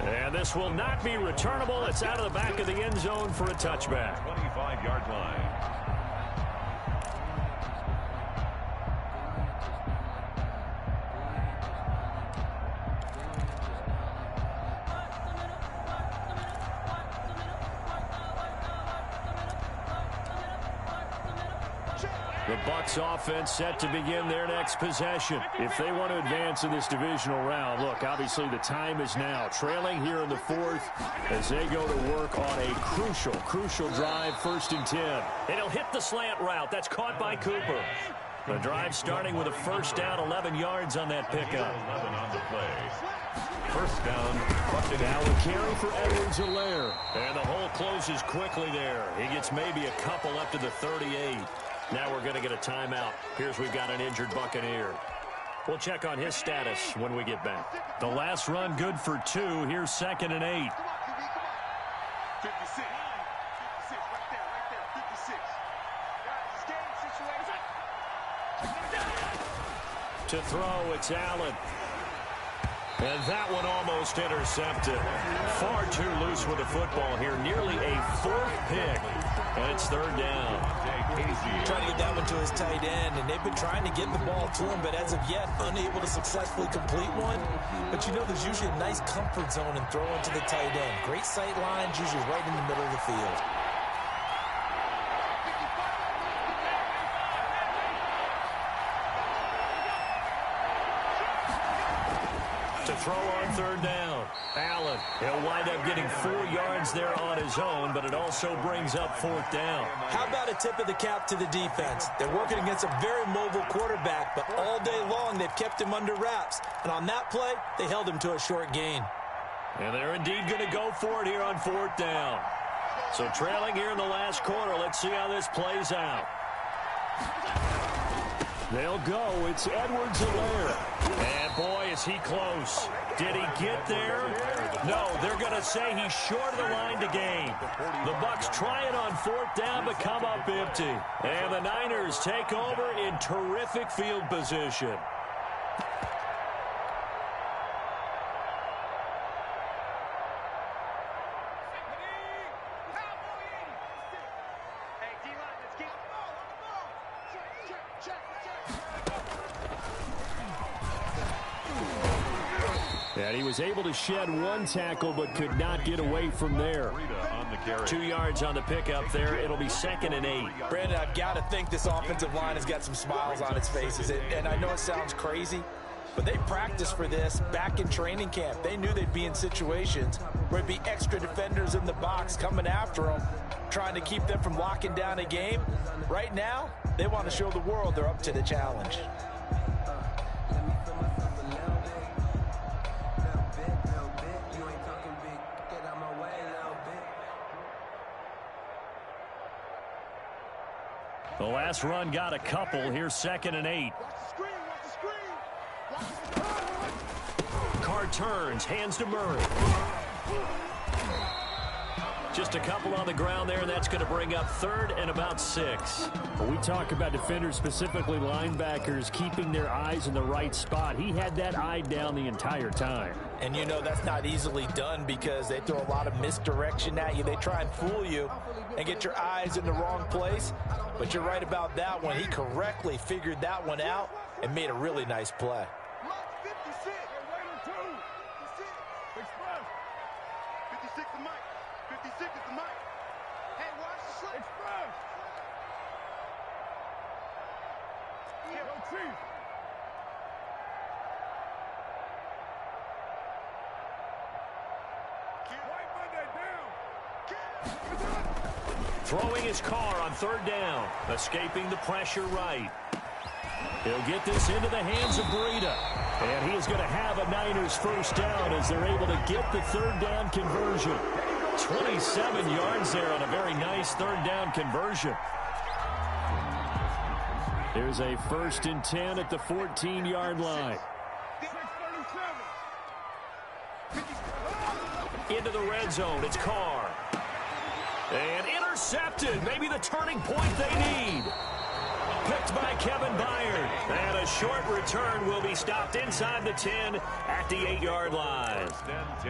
And this will not be returnable. It's out of the back of the end zone for a touchback. 25-yard line. The Bucs offense set to begin their next possession. If they want to advance in this divisional round, look, obviously the time is now. Trailing here in the fourth as they go to work on a crucial drive, 1st and 10. And he'll hit the slant route. That's caught by Cooper. The drive starting with a first down, 11 yards on that pickup. 11 on the play. First down. Now a carry for Edwards-Helaire. And the hole closes quickly there. He gets maybe a couple up to the 38. Now we're going to get a timeout. Here's we've got an injured Buccaneer. We'll check on his status when we get back. The last run good for 2. Here's 2nd and 8. 56. 56, right there, 56. Guys, To throw, it's Allen. And that one almost intercepted. Far too loose with the football here. Nearly a 4th pick. And it's 3rd down. Trying to get that one to his tight end, and they've been trying to get the ball to him, but as of yet, unable to successfully complete one. But you know, there's usually a nice comfort zone in throwing to the tight end. Great sight lines, usually right in the middle of the field. To throw on 3rd down. Allen, he'll wind up getting 4 yards there on his own, but it also brings up 4th down. How about a tip of the cap to the defense? They're working against a very mobile quarterback, but all day long they've kept him under wraps. And on that play, they held him to a short gain. And they're indeed going to go for it here on 4th down. So trailing here in the last quarter, let's see how this plays out. They'll go. It's Edwards-Helaire. And boy, is he close. Did he get there? No, they're going to say he's short of the line to gain. The Bucs try it on 4th down, but come up empty. And the Niners take over in terrific field position. And he was able to shed 1 tackle, but could not get away from there. 2 yards on the pickup there. It'll be 2nd and 8. Brandon, I've got to think this offensive line has got some smiles on its faces. And I know it sounds crazy, but they practiced for this back in training camp. They knew they'd be in situations where it'd be extra defenders in the box coming after them, trying to keep them from locking down a game. Right now, they want to show the world they're up to the challenge. The last run got a couple. Here's 2nd and 8. Carr turns, hands to Murray. Just a couple on the ground there, and that's going to bring up 3rd and about 6. When we talk about defenders, specifically linebackers, keeping their eyes in the right spot, he had that eye down the entire time. And you know that's not easily done because they throw a lot of misdirection at you. They try and fool you and get your eyes in the wrong place. But you're right about that one. He correctly figured that one out and made a really nice play. 56 the mic. 56 is the mic. Hey, watch the slip. Express. Chief. White Monday down. Throwing his car on 3rd down. Escaping the pressure right. He'll get this into the hands of Breida. And he is going to have a Niners first down as they're able to get the 3rd down conversion. 27 yards there on a very nice 3rd down conversion. Here's a 1st and 10 at the 14-yard line. Into the red zone. It's Carr. And intercepted. Maybe the turning point they need. Picked by Kevin Byard. And a short return will be stopped inside the 10 at the 8-yard line.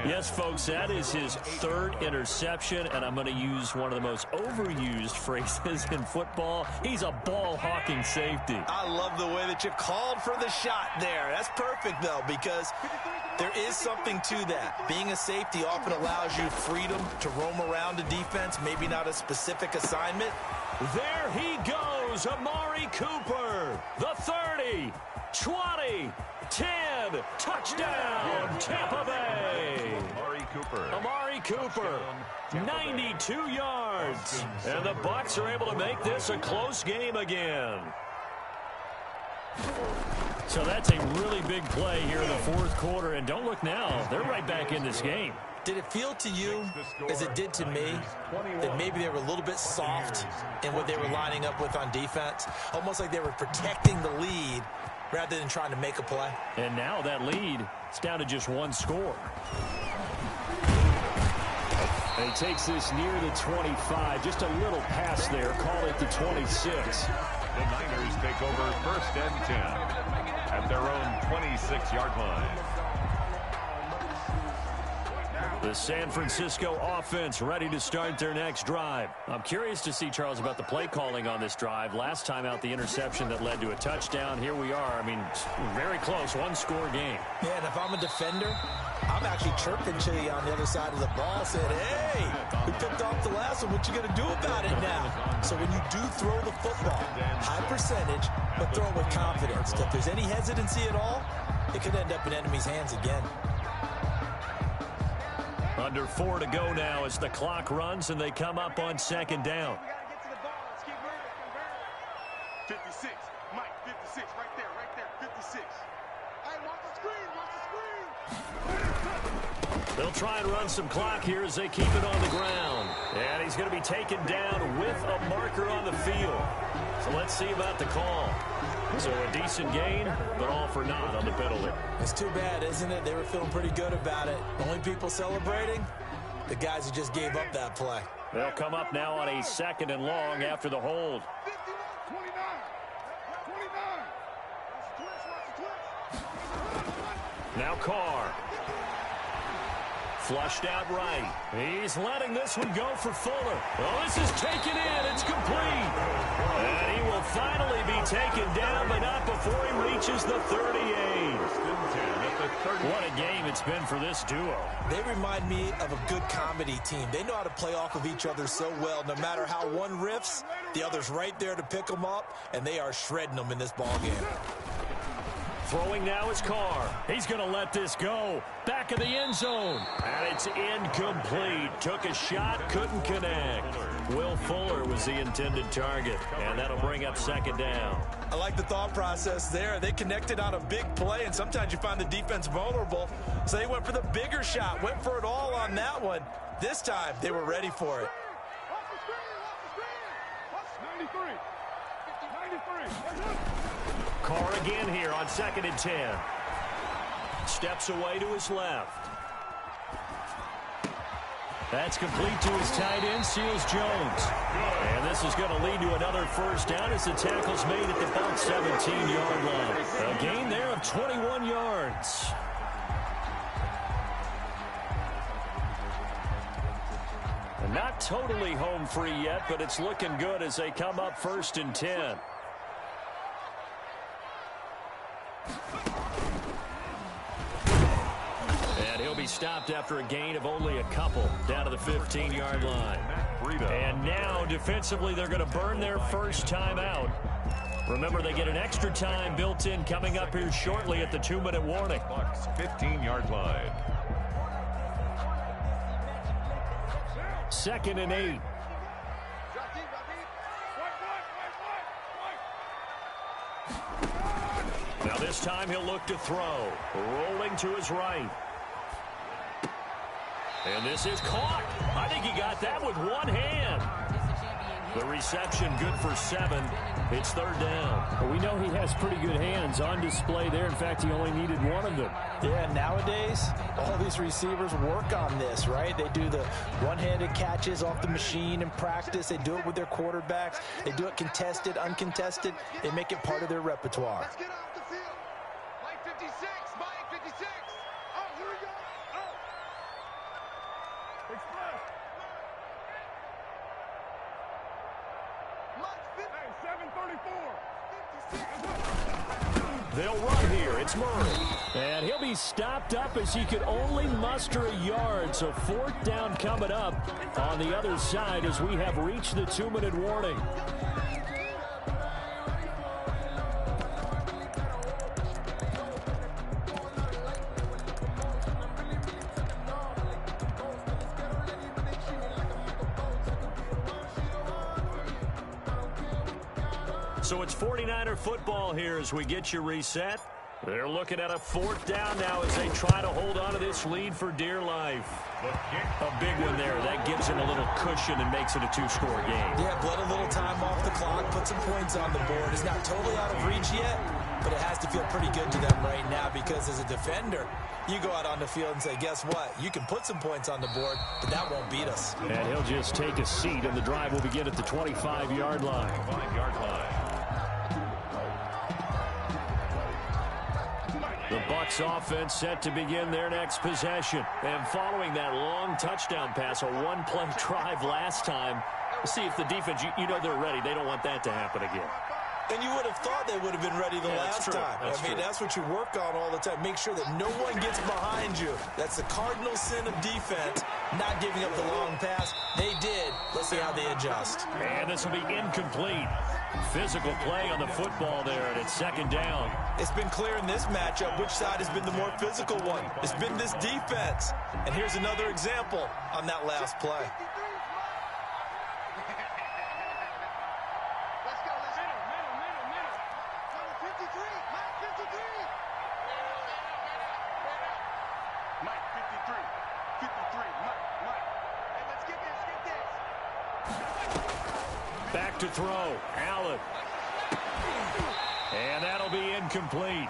Yes, folks, that is his third interception, and I'm going to use one of the most overused phrases in football. He's a ball-hawking safety. I love the way that you called for the shot there. That's perfect, though, because there is something to that. Being a safety often allows you freedom to roam around the defense, maybe not a specific assignment. There he goes, Amari Cooper. The 30, 20, 10, touchdown, Tampa Bay. Amari Cooper, 92 yards. And the Bucs are able to make this a close game again. So that's a really big play here in the fourth quarter. And don't look now, they're right back in this game. Did it feel to you, as it did to me, that maybe they were a little bit soft in what they were lining up with on defense? Almost like they were protecting the lead rather than trying to make a play. And now that lead is down to just one score. And he takes this near the 25. Just a little pass there. Call it the 26. The Niners take over 1st and 10 at their own 26-yard line. The San Francisco offense ready to start their next drive. I'm curious to see, Charles, about the play calling on this drive. Last time out, the interception that led to a touchdown. Here we are. I mean, very close, one-score game. Yeah, and if I'm a defender, I'm actually chirping to you on the other side of the ball, saying, hey, we picked off the last one. What you going to do about it now? So when you do throw the football, high percentage, but throw it with confidence. If there's any hesitancy at all, it could end up in enemy's hands again. Under 4 to go now as the clock runs and they come up on 2nd down. 56, Mike, 56, right there, 56. Hey, watch the screen. They'll try and run some clock here as they keep it on the ground. And he's going to be taken down with a marker on the field. So let's see about the call. So a decent gain, but all for naught on the penalty. It's too bad, isn't it? They were feeling pretty good about it. Only people celebrating, the guys who just gave up that play. They'll come up now on a 2nd and long after the hold. 29. Now Carr. Flushed out right. He's letting this one go for Fuller. Well, this is taken in. It's complete. And he will finally be taken down, but not before he reaches the 38. What a game it's been for this duo. They remind me of a good comedy team. They know how to play off of each other so well. No matter how one riffs, the other's right there to pick them up, and they are shredding them in this ball game. Throwing now is Carr. He's going to let this go. Back of the end zone. And it's incomplete. Took a shot, couldn't connect. Will Fuller was the intended target. And that'll bring up 2nd down. I like the thought process there. They connected on a big play, and sometimes you find the defense vulnerable. So they went for the bigger shot, went for it all on that one. This time, they were ready for it. 93. Carr again here on 2nd and 10. Steps away to his left. That's complete to his tight end, Seals Jones. And this is going to lead to another 1st down as the tackle's made at the Bucs 17-yard line. A gain there of 21 yards. And not totally home free yet, but it's looking good as they come up 1st and 10. And he'll be stopped after a gain of only a couple down to the 15-yard line. And now defensively they're going to burn their first time out. Remember, they get an extra time built in coming up here shortly at the 2-minute warning. 15-yard line. 2nd and 8. Now this time he'll look to throw. Rolling to his right. And this is caught. I think he got that with one hand. The reception good for 7. It's third down. Well, we know he has pretty good hands on display there. In fact, he only needed one of them. Yeah, nowadays, all these receivers work on this, right? They do the one-handed catches off the machine in practice. They do it with their quarterbacks. They do it contested, uncontested. They make it part of their repertoire. Let's get off the field. Mike 56, Mike 56. Oh, here we go. Oh. Express. Mike 50. Hey, 734. 56. They'll run here. It's Murray. And he'll be stopped up as he could only muster a yard. So fourth down coming up on the other side as we have reached the 2-minute warning. So it's 49er football here as we get you reset. They're looking at a fourth down now as they try to hold on to this lead for dear life. A big one there. That gives them a little cushion and makes it a 2-score game. Yeah, bled a little time off the clock, put some points on the board. It's not totally out of reach yet, but it has to feel pretty good to them right now because as a defender, you go out on the field and say, guess what? You can put some points on the board, but that won't beat us. And he'll just take a seat, and the drive will begin at the 25-yard line. 5-yard line. The Bucs offense set to begin their next possession. And following that long touchdown pass, a one-play drive last time, see if the defense, you know they're ready. They don't want that to happen again. And you would have thought they would have been ready the last time. That's what you work on all the time. Make sure that no one gets behind you. That's the cardinal sin of defense, not giving up the long pass. They did. Let's see how they adjust. And this will be incomplete. Physical play on the football there, and it's second down. It's been clear in this matchup which side has been the more physical one. It's been this defense. And here's another example on that last play. Let's go, let's go. Middle. Number 53, Mike 53. Mike 53. 53, Mike. Hey, let's get this. Back to throw. Allen. And that'll be incomplete.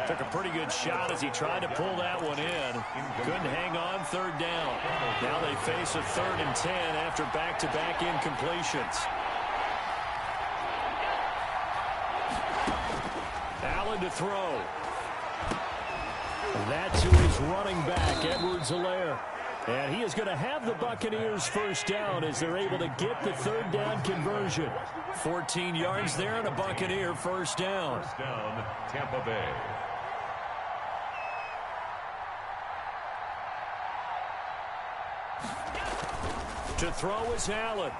Took a pretty good shot as he tried to pull that one in. Couldn't hang on, third down. Now they face a 3rd and 10 after back-to-back incompletions. Allen to throw. That to his running back, Edwards-Helaire. And he is going to have the Buccaneers first down as they're able to get the 3rd down conversion. 14 yards there and a Buccaneer first down. First down, Tampa Bay. To throw is Allen.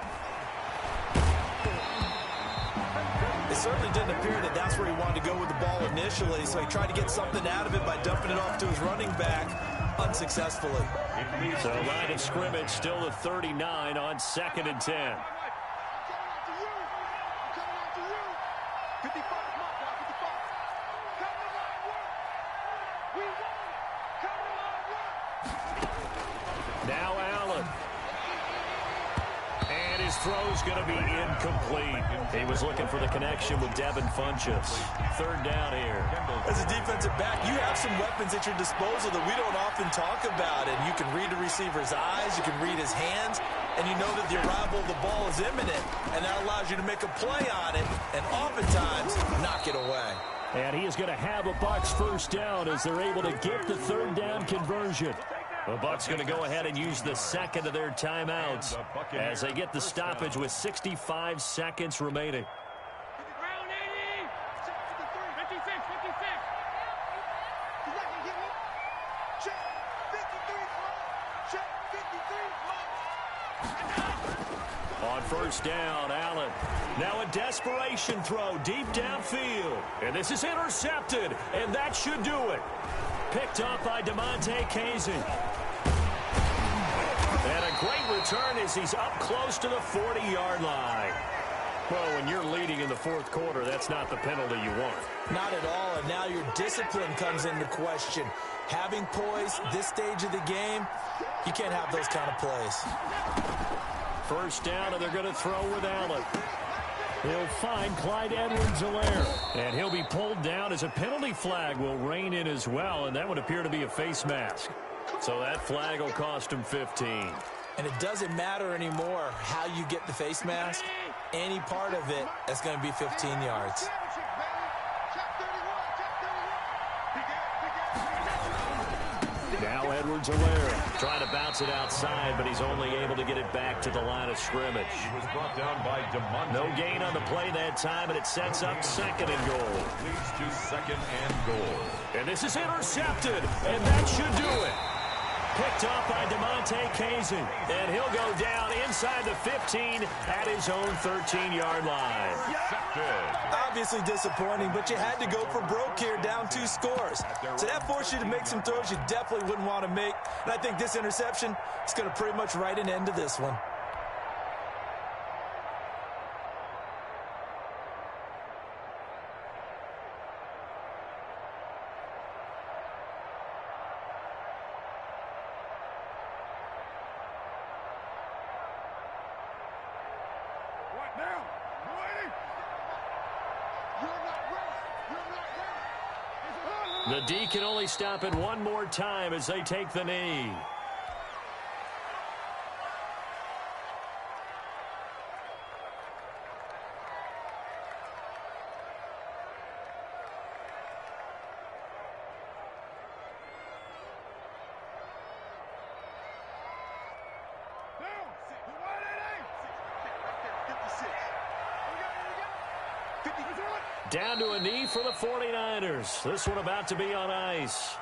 It certainly didn't appear that that's where he wanted to go with the ball initially, so he tried to get something out of it by dumping it off to his running back unsuccessfully. So line of scrimmage still at 39 on 2nd and 10. I'm coming after you. 55, Mike, 55. Come to my work. We won it. Come to my work. Now Allen. And his throw's going to be incomplete. He was looking for the connection with Devin Funchess. 3rd down here. As a defensive back, you have some weapons at your disposal that we don't often talk about. And you can read the receiver's eyes, you can read his hands, and you know that the arrival of the ball is imminent. And that allows you to make a play on it and oftentimes knock it away. And he is going to have a Bucs first down as they're able to get the 3rd down conversion. The Bucs going to go ahead and use the second of their timeouts as they get the stoppage with 65 seconds remaining. Ground 80. 56. Is that gonna get me? Check. 53, Mike. Check. 53, Mike. On first down, Allen. Now a desperation throw deep downfield. And this is intercepted, and that should do it. Picked up by DeMonte Casey. And a great return as he's up close to the 40-yard line. Well, when you're leading in the 4th quarter, that's not the penalty you want. Not at all, and now your discipline comes into question. Having poise this stage of the game, you can't have those kind of plays. First down, and they're going to throw with Allen. He'll find Clyde Edwards-Helaire. And he'll be pulled down as a penalty flag will rein in as well, and that would appear to be a face mask. So that flag will cost him 15. And it doesn't matter anymore how you get the face mask. Any part of it is going to be 15 yards. Now Edwards-Helaire trying to bounce it outside, but he's only able to get it back to the line of scrimmage. He was brought down by DeMonte. No gain on the play that time, and it sets up second and goal. Leads to second and goal. And this is intercepted, and that should do it. Picked off by DeMonte Kazin, and he'll go down inside the 15 at his own 13-yard line. Obviously disappointing, but you had to go for broke here, down 2 scores. So that forced you to make some throws you definitely wouldn't want to make. And I think this interception is going to pretty much write an end to this one. The D can only stop it one more time as they take the knee. Down to a knee for the 49ers. This one about to be on ice.